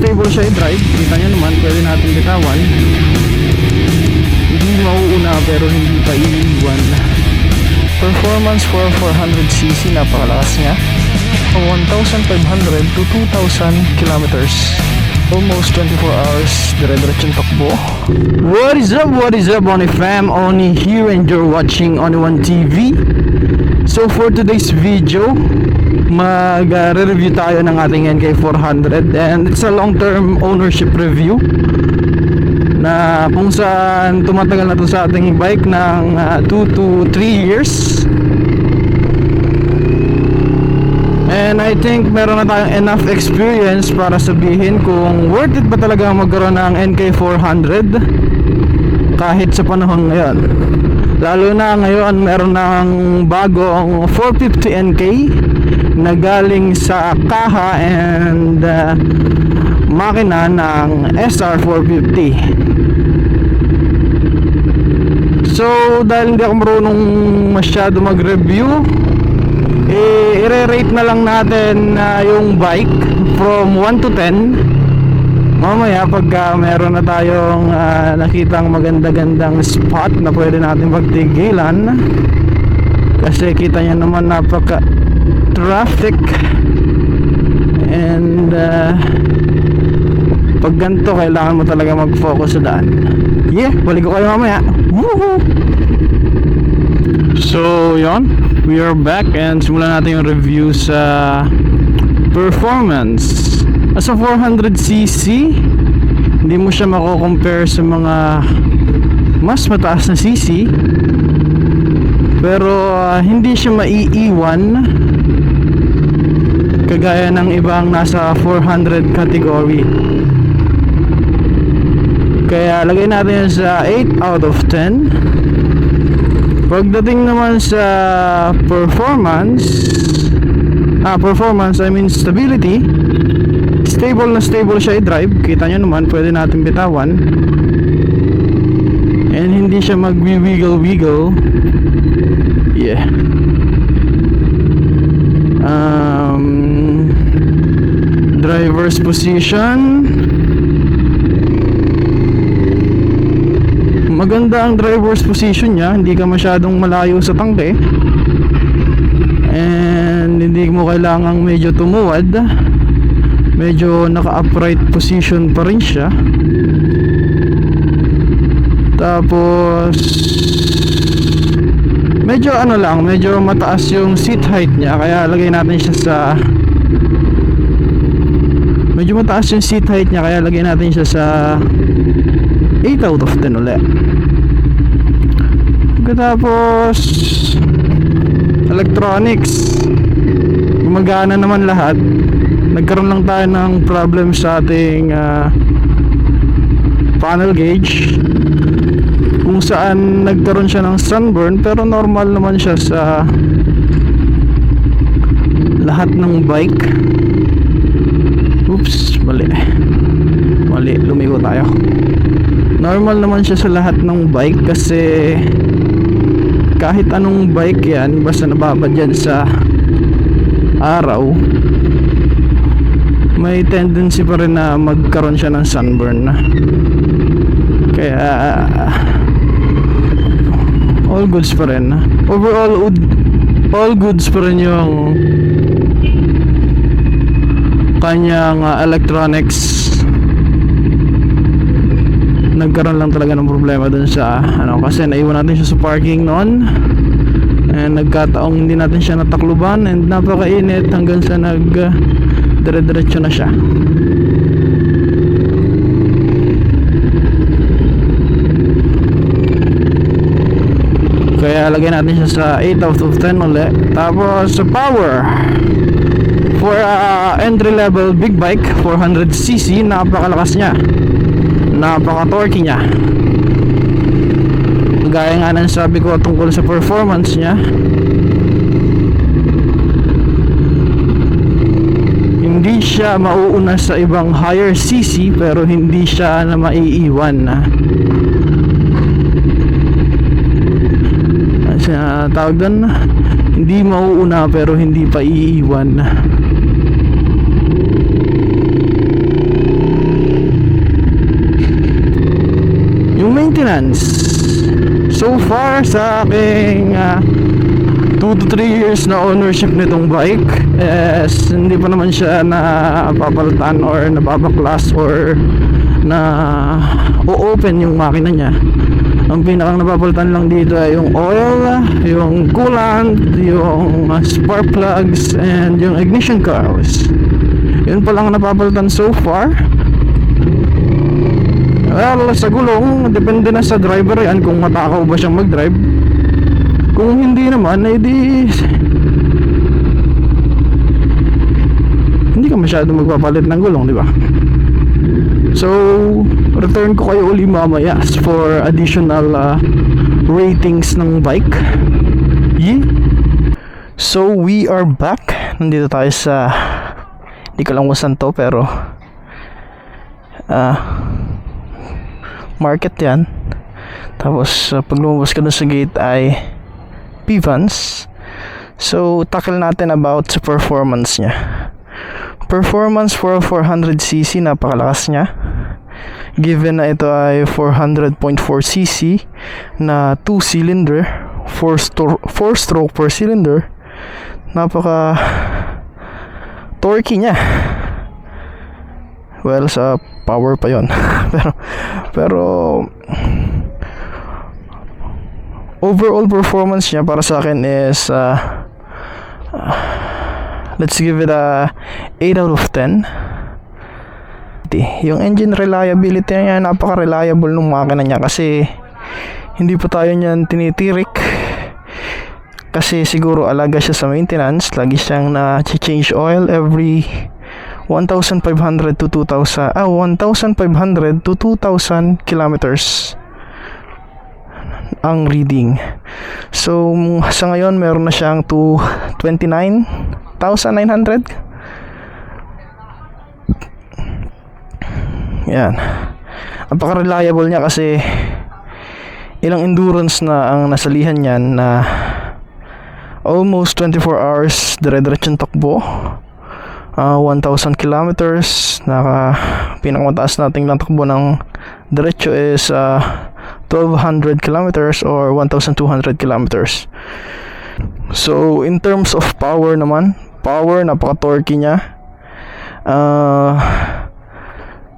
stable siya i-drive. Kita nyo naman, pwede natin bitawan. Hindi mauuna pero hindi pa iiwan. Performance for 400cc, napakalakas niya. From 1,500 to 2,000 kilometers. Almost 24 hours, dire-diretsong takbo. What is up, Oni fam? Oni here and you're watching Oni One TV. So for today's video, mag-review tayo ng ating NK400 and it's a long-term ownership review na kung saan tumatagal na to sa ating bike ng 2 to 3 years. And I think meron na tayong enough experience para sabihin kung worth it ba talaga magkaroon ng NK400 kahit sa panahon ngayon. Lalo na ngayon meron ng bagong 450NK na galing sa kaha and makina ng SR450. So dahil hindi ako marunong masyado mag-review, i-rate na lang natin yung bike from 1 to 10. Mamaya pagka meron na tayong nakitang maganda-gandang spot na pwede natin pagtigilan, kasi kita nyo naman napaka traffic and pag ganito kailangan mo talaga mag-focus sa daan. Balik ko kayo mamaya. Woohoo! So yon, we are back and simulan natin yung review sa performance. Sa 400cc, hindi mo siya mako-compare sa mga mas mataas na cc, pero hindi siya maiiwan kagaya ng ibang nasa 400 category. Kaya lagay natin yan sa 8 out of 10. Pagdating naman sa performance, I mean stability, stable na stable siya i-drive. Kita nyo naman, pwede natin bitawan and hindi siya mag-wiggle-wiggle. Driver's position, maganda ang driver's position niya. Hindi ka masyadong malayo sa tangke and hindi mo kailangang medyo tumuwad. Medyo naka-upright position pa rin siya. Tapos medyo medyo mataas yung seat height niya, kaya lagay natin siya sa medyo mataas yung seat height niya, kaya lagay natin siya sa 8 out of 10 ulit. Tapos electronics, gumagana naman lahat. Nagkaroon lang tayo ng problem sa ating panel gauge, kung saan nagkaroon siya ng sunburn, pero normal naman siya sa lahat ng bike. Oops, mali, lumigo tayo. Normal naman siya sa lahat ng bike kasi kahit anong bike yan, basta nababad yan sa araw, may tendency pa rin na magkaroon siya ng sunburn. Kaya all goods pa rin. Overall, all goods pa rin yung kanyang electronics. Nagkaroon lang talaga ng problema dun sa kasi naiwan natin siya sa parking noon and nagkataong hindi natin siya natakluban and napakainit hanggang sa dire-diretso na siya. Kaya lagyan natin siya sa 8 out of 10 ulit. Tapos sa power, for entry level big bike 400cc, napakalakas niya, napaka-torque niya. Gaya nga ng sabi ko tungkol sa performance niya, hindi siya mauuna sa ibang higher cc, pero hindi siya na maiiwan. Tawag doon, hindi mauuna pero hindi pa iiwan. maintenance. So far sa aking 2 to 3 years na ownership nitong bike, hindi pa naman siya napapalitan or nababaklas or na o-open yung makina niya. Ang pinakang napapalitan lang dito ay yung oil, yung coolant, yung spark plugs, and yung ignition coils. Yun pa lang napapalitan so far. Well, sa gulong, depende na sa driver yan kung matakaw ba siyang mag-drive. Kung hindi naman, hindi ka masyado magpapalit ng gulong, di ba? So, return ko kayo uli mamaya for additional ratings ng bike. Yeah. So, we are back. Nandito tayo sa, hindi ko lang kung saan to, pero market yan. Tapos pag lumabas ka dun sa gate ay P-Vans. So tackle natin about sa performance niya. Performance for 400cc, napakalakas niya. Given na ito ay 400.4cc na 2-cylinder, 4-stroke per cylinder, napaka torquey niya. Well, sa power pa yon. pero overall performance niya para sa akin is let's give it a 8 out of 10. Yung engine reliability niya, napaka-reliable ng makina niya kasi hindi pa tayo niyan tinitirik. Kasi siguro alaga siya sa maintenance, lagi siyang na-change oil every 1,500 to 2,000 kilometers ang reading. So sa ngayon meron na siyang 29,900. Yan. Napaka-reliable niya kasi ilang endurance na ang nasalihan niyan na almost 24 hours dire-diretsong takbo. 1,000 kilometers. Pinakamataas nating natakbo ng diretso is 1,200 kilometers or 1,200 kilometers. So in terms of power naman, napaka-torquey niya.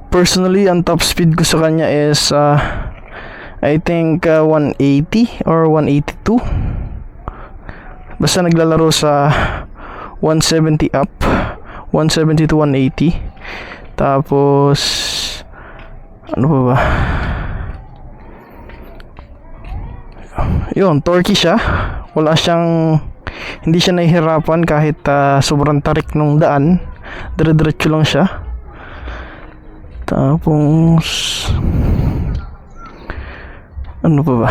Personally, ang top speed ko sa kanya is I think 180 or 182. Basta naglalaro sa 170 up, 170 to 180. Tapos ano pa ba? Yun, torquey siya. Hindi siya nahihirapan kahit sobrang tarik ng daan. Dire-diretso lang siya. Tapos ano pa ba?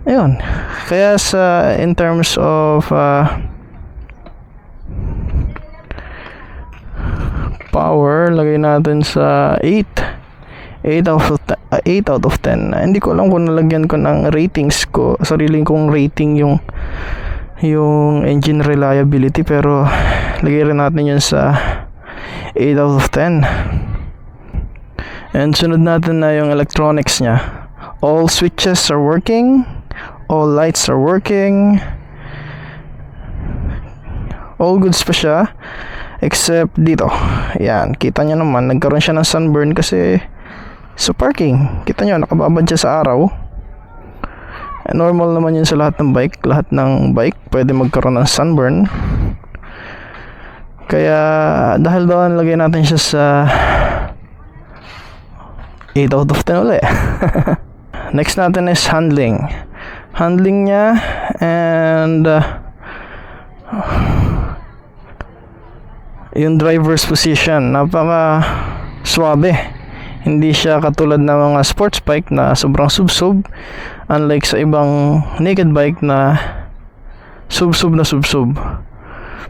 Ayun. Kaya in terms of power, lagay natin sa 8 out of 10. Hindi ko alam kung nalagyan ko ng ratings ko, sariling kong rating yung engine reliability, pero lagay rin natin yun sa 8 out of 10. And sunod natin na yung electronics niya. All switches are working, all lights are working, all goods pa siya, except dito. Yan, kita nyo naman, nagkaroon siya ng sunburn kasi sa parking. Kita nyo, nakababad siya sa araw. Normal naman yun sa lahat ng bike. Lahat ng bike pwede magkaroon ng sunburn. Kaya dahil doon, lagay natin siya sa 8 out of 10 ulit. Next natin is handling niya, and yung driver's position, napaka swabe. Hindi siya katulad ng mga sports bike na sobrang sub-sub, unlike sa ibang naked bike na sub-sub.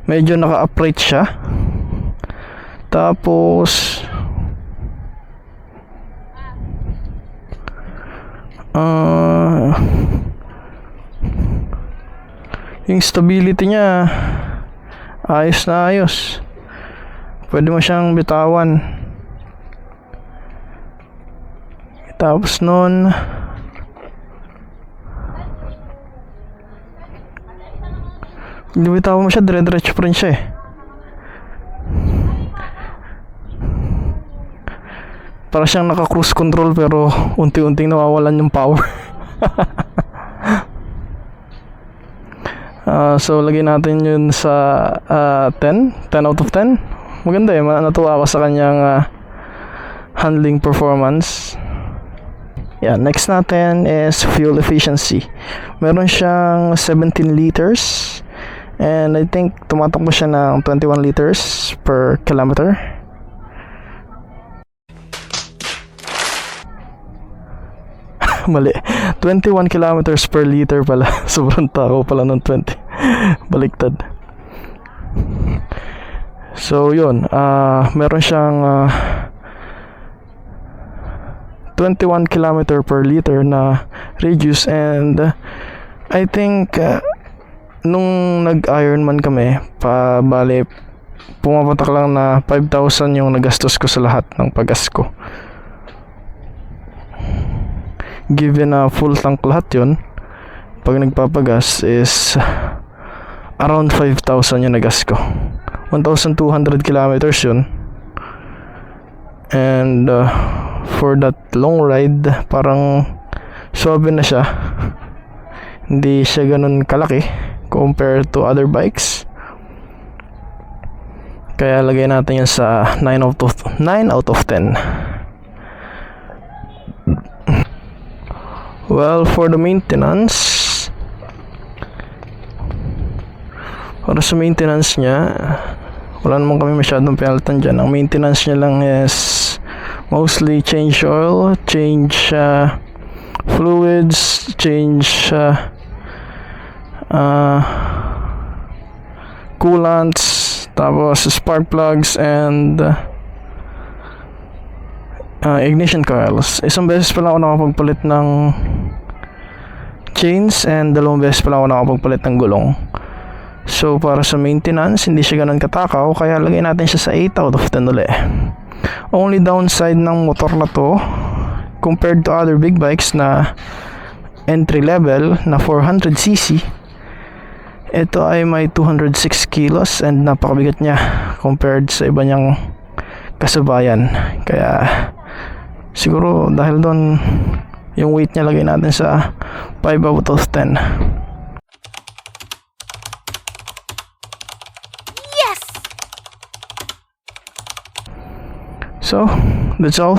Medyo naka-upright siya. Tapos yung stability niya ayos na ayos. Pwede mo siyang bitawan. Tapos nun, hindi bitawan mo siya, dire-diretso pa rin siya eh. Para siyang naka-cruise control pero unti-unting nawawalan yung power. So lagyan natin yun sa 10 out of 10. Maganda eh, natuwa ako sa kanyang handling performance. Yeah, next natin is fuel efficiency. Meron siyang 17 liters and I think tumatakbo siya ng 21 liters per kilometer. Mali, 21 kilometers per liter pala. Sobrang takaw pala ng 20. Baliktad. So yun, meron siyang 21 kilometer per liter na radius, and I think nung nag-Ironman kami, bali pumapatak lang na 5,000 yung nagastos ko sa lahat ng paggas ko. Given na full tank lahat yun, pag nagpapagas is around 5,000 yung nagas ko. 1,200 kilometers yun. And for that long ride, parang suwabe na siya. Hindi siya ganun kalaki compared to other bikes. Kaya lagay natin yan sa 9 out of 10. Well, for the maintenance, para sa maintenance niya, wala naman kami masyadong penaltan dyan. Ang maintenance niya lang is mostly change oil, change fluids, change coolants, tapos spark plugs, and ignition coils. Isang beses pala ako nakapagpalit ng chains, and 2 beses pala ako nakapagpalit ng gulong. So para sa maintenance, hindi siya ganun katakaw, kaya lagay natin siya sa 8 out of 10 ulit. Only downside ng motor na to compared to other big bikes na entry level na 400cc, ito ay may 206 kilos and napakabigat niya compared sa iba niyang kasabayan. Kaya siguro dahil doon yung weight niya, lagay natin sa 5 out of 10. Yes! So that's all.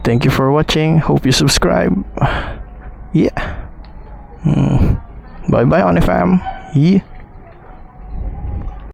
Thank you for watching. Hope you subscribe. Yeah. Bye bye, Onifam. Yeah.